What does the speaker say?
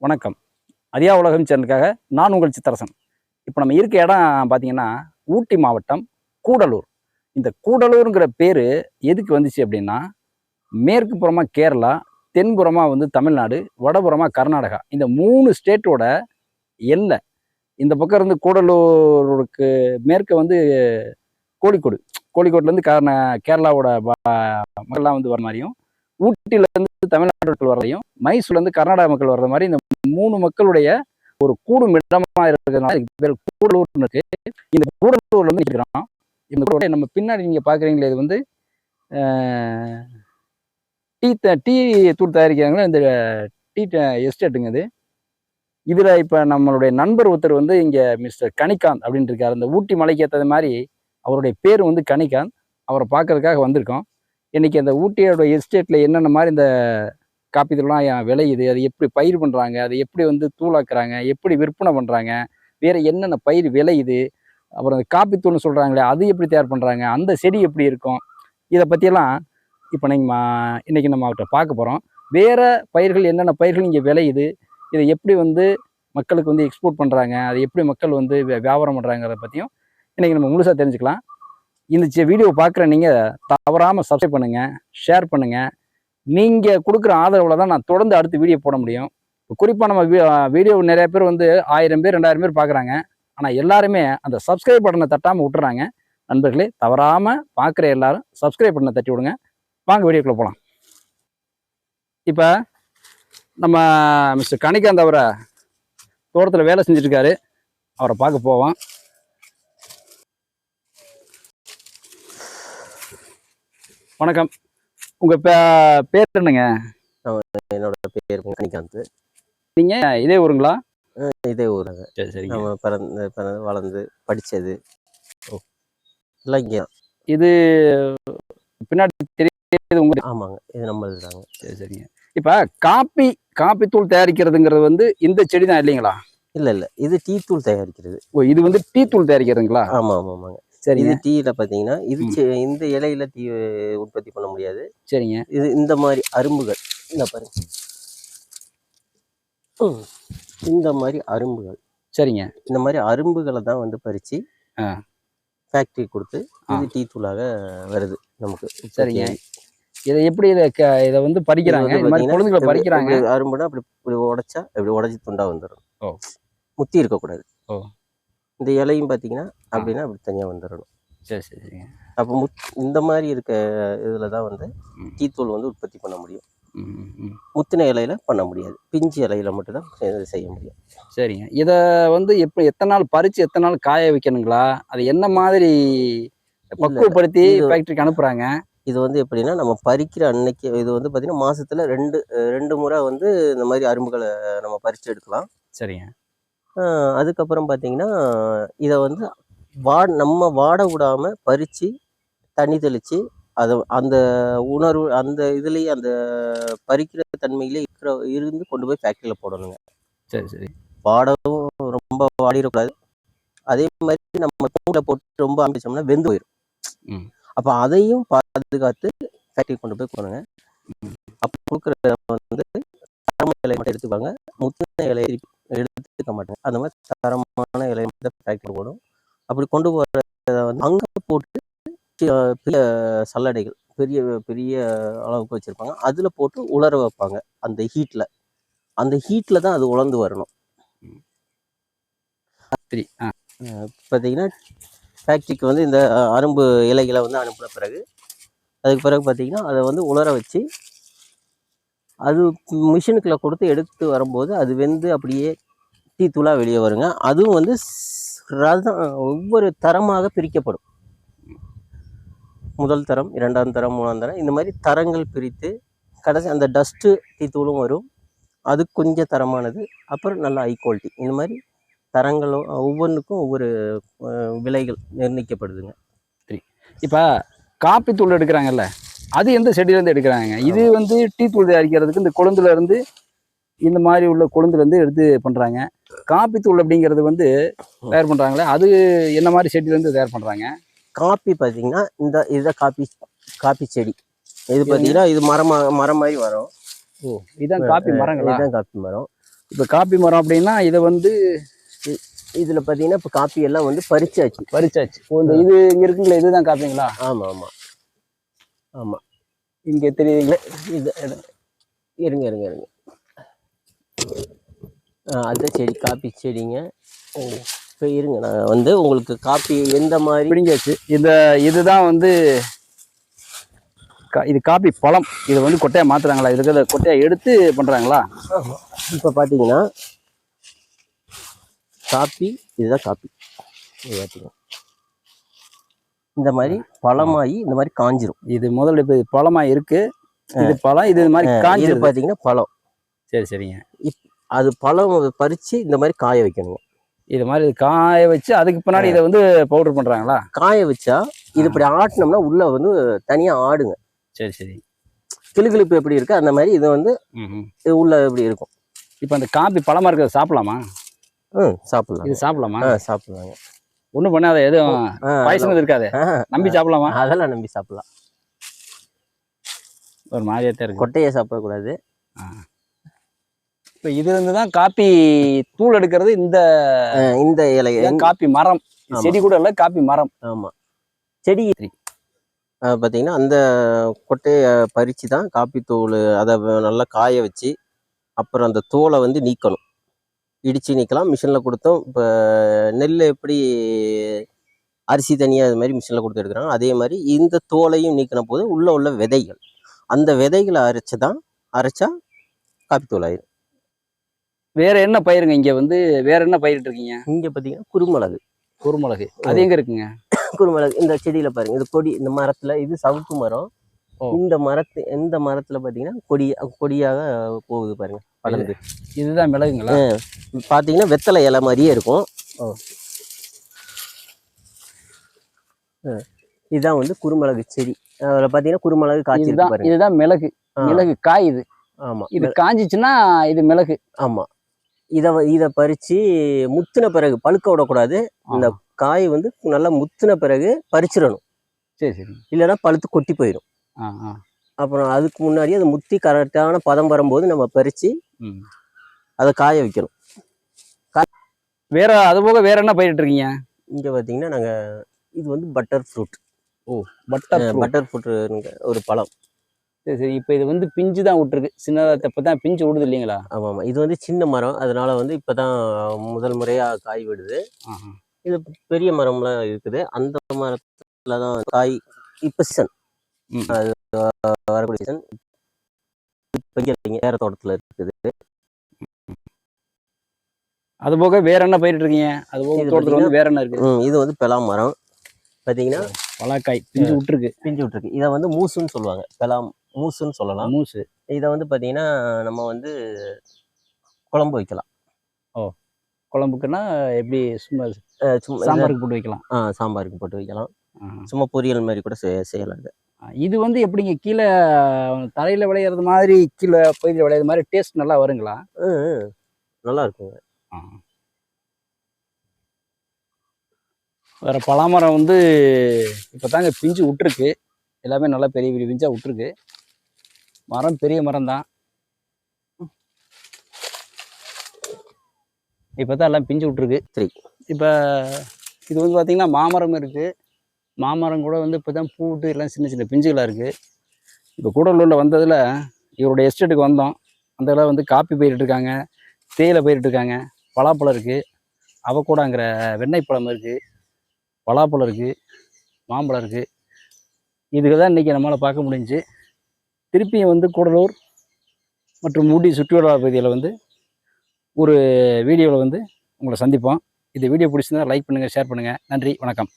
வணக்கம். அரியா உலகம் சேனலுக்காக நான் உங்கள் சித்தரசன். இப்போ நம்ம இருக்க இடம் பார்த்தீங்கன்னா, ஊட்டி மாவட்டம் கூடலூர். இந்த கூடலூருங்கிற பேரு எதுக்கு வந்துச்சு அப்படின்னா, மேற்கு புறமா கேரளா, தென்புறமா வந்து தமிழ்நாடு, வடபுறமா கர்நாடகா. இந்த 3 ஸ்டேட்டோட எல்லை. இந்த பக்கம் இருந்து கூடலூருக்கு மேற்க வந்து கோழிக்கோடு. கோழிக்கோட்லேருந்து கேரளாவோட மக்கள்லாம் வந்து வர மாதிரியும், ஊட்டியிலேருந்து தமிழ்நாட்டு மக்கள் வர்றதையும், மைசூர்லேருந்து கர்நாடகா மக்கள் வர்ற மாதிரி இந்த 3 மக்களுடைய ஒரு கூடும் இடமா இருக்கிறதுனால இதுக்கு பேர் கூடலூர்னு இருக்கு. இந்த கூடலூர்ல வந்து இருக்கிறோம். இந்த கூடலூர் நம்ம பின்னாடி நீங்க பாக்குறீங்களே, இது வந்து டீ தூள் தயாரிக்கிறாங்களா இந்த டீ எஸ்டேட்டுங்க இது. இதுல இப்ப நம்மளுடைய நண்பர் ஒருத்தர் வந்து இங்க மிஸ்டர் கனிகாந்த் அப்படின்னு இருக்காரு. இந்த ஊட்டி மலைக்கு ஏற்றது மாதிரி அவருடைய பேர் வந்து கனிகாந்த். அவரை பார்க்கறதுக்காக வந்திருக்கோம். இன்னைக்கு அந்த ஊட்டியோட எஸ்டேட்ல என்னென்ன மாதிரி இந்த காப்பி தூள்லாம் விளையுது, அது எப்படி பயிர் பண்றாங்க, அதை எப்படி வந்து தூளாக்குறாங்க, எப்படி விற்பனை பண்றாங்க, வேற என்னென்ன பயிர் விளையுது, அப்புறம் அந்த காப்பி தூள்னு சொல்றாங்களே அது எப்படி தயார் பண்றாங்க, அந்த செடி எப்படி இருக்கும், இதை பற்றியெல்லாம் இப்போ இன்னைக்கு நம்ம அவர்கிட்ட பார்க்க போகிறோம். வேற பயிர்கள் என்னென்ன பயிர்கள் இங்கே விளையுது, இதை எப்படி வந்து மக்களுக்கு வந்து எக்ஸ்போர்ட் பண்ணுறாங்க, அதை எப்படி மக்கள் வந்து வியாபாரம் பண்ணுறாங்கிறத பற்றியும் இன்னைக்கு நம்ம முழுசாக தெரிஞ்சுக்கலாம். இந்த வீடியோ பார்க்குற நீங்கள் தவறாமல் சப்ஸ்கிரைப் பண்ணுங்கள், ஷேர் பண்ணுங்கள். நீங்கள் கொடுக்குற ஆதரவில் தான் நான் தொடர்ந்து அடுத்து வீடியோ போட முடியும். குறிப்பாக நம்ம வீடியோ நிறைய பேர் வந்து 1000 பேர் 2000 பேர் பார்க்குறாங்க. ஆனால் எல்லாருமே அந்த சப்ஸ்கிரைப் பட்டனை தட்டாமல் விட்டுறாங்க. நண்பர்களே, தவறாமல் பார்க்குற எல்லாரும் சப்ஸ்கிரைப் பட்டனை தட்டி விடுங்க. வாங்க வீடியோக்குள்ளே போகலாம். இப்போ நம்ம மிஸ்டர் கனிகாந்த் அவரை தோட்டத்தில் வேலை செஞ்சுட்ருக்காரு. அவரை பார்க்க போவோம். வணக்கம். உங்கள் பேர் என்னங்க? என்னோட பேர் கனிகாந்த். நீங்கள் இதே ஊருங்களா? இதே ஊருங்க. சரி சரி. நம்ம பிறந்து வளர்ந்து படித்தது எல்லாம் இங்கே. இது பின்னாடி தெரியுது உங்களுக்கு? ஆமாங்க, இது நம்மளது தாங்க. சரி சரிங்க. இப்போ காப்பி தூள் தயாரிக்கிறதுங்கிறது வந்து இந்த செடி தான் இல்லைங்களா? இல்லை இல்லை, இது டீ தூள் தயாரிக்கிறது. ஓ, இது வந்து டீ தூள் தயாரிக்கிறதுங்களா? ஆமாம் ஆமாம் ஆமாங்க. சரி. இது டீயில் பார்த்தீங்கன்னா இந்த இலையில டீ உற்பத்தி பண்ண முடியாது. சரிங்க. இது இந்த மாதிரி அரும்புகள், இந்த பாருங்க, இந்த மாதிரி அரும்புகள். சரிங்க. இந்த மாதிரி அரும்புகளை தான் வந்து பறித்து ஃபேக்ட்ரி கொடுத்து இது டீ தூளாக வருது நமக்கு. சரிங்க. இதை எப்படி இதை வந்து பறிக்கிறாங்க? இந்த மாதிரி கொழுந்துகளை பறிக்கிறாங்க. அரும்புனா அப்படி உடைச்சா இப்படி உடச்சி துண்டா வந்துடும். ஓ, முத்தி இருக்கக்கூடாது. ஓ. இந்த இலையும் பார்த்தீங்கன்னா அப்படின்னா அப்படி தனியாக வந்துடணும். சரி சரி சரிங்க. அப்போ இந்த மாதிரி இருக்க இதில் தான் வந்து டீ தூள் வந்து உற்பத்தி பண்ண முடியும். முத்தின இலையில பண்ண முடியாது, பிஞ்சு இலையில மட்டும்தான் செய்ய முடியும். சரிங்க. இதை வந்து எத்தனை நாள் பறித்து எத்தனை நாள் காய வைக்கணுங்களா? அது என்ன மாதிரி பக்குவப்படுத்தி ஃபேக்ட்ரிக்கு அனுப்புகிறாங்க? இது வந்து எப்படின்னா, நம்ம பறிக்கிற அன்னைக்கு இது வந்து பார்த்தீங்கன்னா மாதத்தில் ரெண்டு முறை வந்து இந்த மாதிரி அரும்புகளை நம்ம பறித்து எடுக்கலாம். சரிங்க. அதுக்கப்புறம் பார்த்தீங்கன்னா இதை வந்து நம்ம வாட விடாமல் பறித்து தண்ணி தெளித்து அதை அந்த உணர்வு அந்த இதுலேயே அந்த பறிக்கிற தன்மையிலே இருந்து கொண்டு போய் ஃபேக்ட்ரியில் போடணுங்க. சரி சரி. வாடவும் ரொம்ப வாடிடக்கூடாது. அதே மாதிரி நம்ம தூண்டில் போட்டு ரொம்ப அமைச்சோம்னா வெந்து போயிடும். அப்போ அதையும் பாதுகாத்து ஃபேக்ட்ரி கொண்டு போய் போடுங்க. அப்போ கொடுக்குற வந்து தரமான இலையை மட்டும் எடுத்துப்பாங்க, முத்தின இலையை எடுத்துக்க மாட்டாங்க. அந்த மாதிரி தரமான இலையை மட்டும் ஃபேக்ட்ரி போடும். அப்படி கொண்டு போகிறத வந்து அங்கே போட்டு பெரிய சல்லடைகள் பெரிய பெரிய அளவுக்கு வச்சுருப்பாங்க. அதில் போட்டு உலர வைப்பாங்க. அந்த ஹீட்டில் தான் அது உலர்ந்து வரணும். பார்த்தீங்கன்னா ஃபேக்ட்ரிக்கு வந்து இந்த அரும்பு இலைகளை வந்து அனுப்பின பிறகு அதுக்கு பிறகு பார்த்தீங்கன்னா அதை வந்து உலர வச்சு அது மிஷினுக்குள்ள கொடுத்து எடுத்து வரும்போது அது வெந்து அப்படியே டீ தூளாக வெளியே வருங்க. அதுவும் வந்து ஒவ்வொரு தரமாக பிரிக்கப்படும். முதல் தரம், 2ஆம் தரம், 3ஆம் தரம், இந்த மாதிரி தரங்கள் பிரித்து கடைசி அந்த டஸ்ட்டு டீ தூளும் வரும். அது கொஞ்சம் தரமானது, அப்புறம் நல்ல ஹை குவாலிட்டி. இந்த மாதிரி தரங்களும் ஒவ்வொன்றுக்கும் ஒவ்வொரு விலைகள் நிர்ணயிக்கப்படுதுங்க. சரி. இப்போ காப்பி தூள் எடுக்கிறாங்கல்ல, அது எந்த செடியிலேருந்து எடுக்கிறாங்க? இது வந்து டீ தூள் தயாரிக்கிறதுக்கு இந்த கொழுந்துலேருந்து இந்த மாதிரி உள்ள கொழுந்துலேருந்து எடுத்து பண்ணுறாங்க. காப்பி தூள் அப்படிங்கிறது வந்து தயார் பண்ணுறாங்களே, அது என்ன மாதிரி செடியிலேருந்து தயார் பண்ணுறாங்க? காப்பி பார்த்தீங்கன்னா இதுதான் காப்பி செடி. இது பார்த்தீங்கன்னா இது மரம் மாதிரி வரும். ஓ, இதுதான் காப்பி மரங்களா? இதுதான் காப்பி மரம். இப்போ காப்பி மரம் அப்படின்னா இதை வந்து இதுல பாத்தீங்கன்னா இப்போ காப்பி எல்லாம் வந்து பறிச்சாச்சு. பறிச்சாச்சு. இந்த இது இங்க இருக்குங்களா, இதுதான் காப்பிங்களா? ஆமா ஆமா ஆமா. இங்க தெரியுதுங்களே இது இருங்க இருங்க இருங்க. அதுதான் செடி, காப்பி செடிங்க. இப்போ இருங்க, நான் வந்து உங்களுக்கு காப்பி எந்த மாதிரி பிடிங்காச்சு. இதுதான் வந்து இது காப்பி பழம். இது வந்து கொட்டையை மாத்துறாங்களா? இதுக்கு கொட்டையை எடுத்து பண்றாங்களா? இப்போ பார்த்தீங்கன்னா காப்பி, இதுதான் காப்பி. இது பார்த்தீங்கன்னா இந்த மாதிரி பழமாயி இந்த மாதிரி காஞ்சிரும். இது முதல்ல இப்போ பழமாக இருக்கு, இது பழம், இது மாதிரி காஞ்சி. இது பார்த்தீங்கன்னா பழம். சரி சரிங்க. அது பழம் பறித்து இந்த மாதிரி காய வைக்கணுங்க. இது மாதிரி காய வச்சு அதுக்கு பின்னாடி இதை வந்து பவுடர் பண்றாங்களா? காய வச்சா இது இப்படி ஆட்டினோம்னா உள்ள வந்து தனியாக ஆடுங்க. சரி சரி. கிளுகிளுப்பு எப்படி இருக்கு அந்த மாதிரி இது வந்து இது உள்ள எப்படி இருக்கும். இப்போ அந்த காப்பி பழமா இருக்கிறத சாப்பிடலாமா? சாப்பிடலாம். இது சாப்பிடலாமா? சாப்பிடலாங்க. ஒன்றும் பண்ணாத, எதுவும் பாய்சன் இருக்காது, நம்பி சாப்பிடலாமா? அதெல்லாம் நம்பி சாப்பிடலாம். ஒரு மாதிரியா தான் இருக்கு. கொட்டையை சாப்பிடக்கூடாது. இப்போ இதுல இருந்து தான் காப்பி தூள் எடுக்கிறது. இந்த இலை காப்பி மரம், செடி கூட இல்லை, காப்பி மரம். ஆமா, செடி. பார்த்தீங்கன்னா அந்த கொட்டையை பறித்து தான் காப்பி தூள், அதை நல்லா காய வச்சு அப்புறம் அந்த தோலை வந்து நீக்கணும். இடித்து நீக்கலாம், மிஷினில் கொடுத்தோம். இப்போ நெல் எப்படி அரிசி தனியாக அது மாதிரி மிஷினில் கொடுத்து எடுக்கிறாங்க, அதே மாதிரி இந்த தோலையும் நீக்கின போது உள்ள விதைகள், அந்த விதைகளை அரைச்சா காப்பி தூள் ஆயிரும். வேற என்ன பயிருங்க இங்க வந்து? வேற என்ன பயிரிட்டு இருக்கீங்க? இங்க பாத்தீங்கன்னா குருமிளகு. குருமிளகு அது எங்க இருக்குங்க? குருமிளகு இந்த செடியில பாருங்க, இது கொடி. இந்த மரத்துல இது சவுக்கு மரம். இந்த மரத்துல பாத்தீங்கன்னா கொடியாக போகுது பாருங்க, படர்ந்து. இதுதான் மிளகுங்களா? பாத்தீங்கன்னா வெத்தலை இலை மாதிரியே இருக்கும். இதுதான் வந்து குருமிளகு செடி. அதில் பார்த்தீங்கன்னா குருமிளகு காய்ச்சி பாருங்க. இதுதான் மிளகு. மிளகு காய் இது. ஆமாம், இது காஞ்சிச்சுன்னா இது மிளகு. ஆமாம். இதை பறித்து முத்தின பிறகு, பழுக்க விடக்கூடாது. இந்த காய் வந்து நல்லா முத்தின பிறகு பறிச்சிடணும். சரி சரி. இல்லைன்னா பழுத்து கொட்டி போயிடும். அப்புறம் அதுக்கு முன்னாடி அது முத்தி கரெக்டான பதம் வரும்போது நம்ம பறித்து அதை காய வைக்கணும். வேற அது போக வேற என்ன பயிரிட்டு இருக்கீங்க? இங்கே பார்த்தீங்கன்னா நாங்கள் இது வந்து பட்டர் ஃப்ரூட். பட்டர் ஃப்ரூட் ஒரு பழம். சரி சரி. இப்போ இது வந்து பிஞ்சு தான் விட்டுருக்கு, சின்னதாக இப்போ தான் பிஞ்சு விடுது இல்லைங்களா? ஆமாம் ஆமாம். இது வந்து சின்ன மரம், அதனால வந்து இப்போ தான் முதல் முறையாக காய் விடுது. இது பெரிய மரம்லாம் இருக்குது. அந்த மரத்தில் தான் காய் இப்போ சீசன், அது வரக்கூடிய சீசன். வேற தோட்டத்தில் இருக்குது. அது போக வேற என்ன பயிரிட்டு இருக்கீங்க? அது போக தோட்டத்தில் வந்து வேற என்ன இருக்கு? இது வந்து பெலா மரம். பார்த்தீங்கன்னா பலாக்காய் பிஞ்சு விட்டுருக்கு. இதை வந்து மூசுன்னு சொல்லுவாங்க, பெலாம் மூசுன்னு சொல்லலாம். மூசு. இதை வந்து பார்த்தீங்கன்னா நம்ம வந்து குழம்பு வைக்கலாம். குழம்புக்குன்னா எப்படி? சும்மா சாம்பாருக்கு போட்டு வைக்கலாம். சாம்பாருக்கு போட்டு வைக்கலாம். சும்மா பொரியல் மாதிரி கூட செய்யலாம். இது வந்து எப்படிங்க, கீழே தரையில விளையிறது மாதிரி, கீழே பயிரில் விளையிறது மாதிரி டேஸ்ட் நல்லா வருங்களா? நல்லா இருக்குங்க. வேற பலாமரம் வந்து இப்போ தாங்க பிஞ்சு விட்டுருக்கு. எல்லாமே நல்லா பெரிய பெரிய பிஞ்சா விட்டுருக்கு. மரம் பெரிய மரம் தான். இப்போ தான் எல்லாம் பிஞ்சு விட்டுருக்கு. சரி. இப்போ இது வந்து பார்த்தீங்கன்னா மாமரம் இருக்குது. மாமரம் கூட வந்து இப்போ தான் பூ விட்டு எல்லாம் சின்ன சின்ன பிஞ்சுகளாக இருக்குது. இப்போ கூடலூரில் வந்ததில் இவருடைய எஸ்டேட்டுக்கு வந்தோம். அந்த இதில் வந்து காப்பி பயிரிட்டுருக்காங்க, தேயிலை பயிரிட்டுருக்காங்க, பலாப்பழம் இருக்குது, அவக்கூடாங்கிற வெண்ணெய் பழம் இருக்குது, பலாப்பழம் இருக்குது, மாம்பழம் இருக்குது. இதுக்கு தான் இன்றைக்கி நம்மளால் பார்க்க முடிஞ்சு. திருப்பியும் வந்து கூடலூர் மற்றும் ஊட்டி சுற்றுலா பகுதியில் வந்து ஒரு வீடியோவில் வந்து உங்களை சந்திப்போம். இந்த வீடியோ பிடிச்சிருந்தா லைக் பண்ணுங்கள், ஷேர் பண்ணுங்கள். நன்றி, வணக்கம்.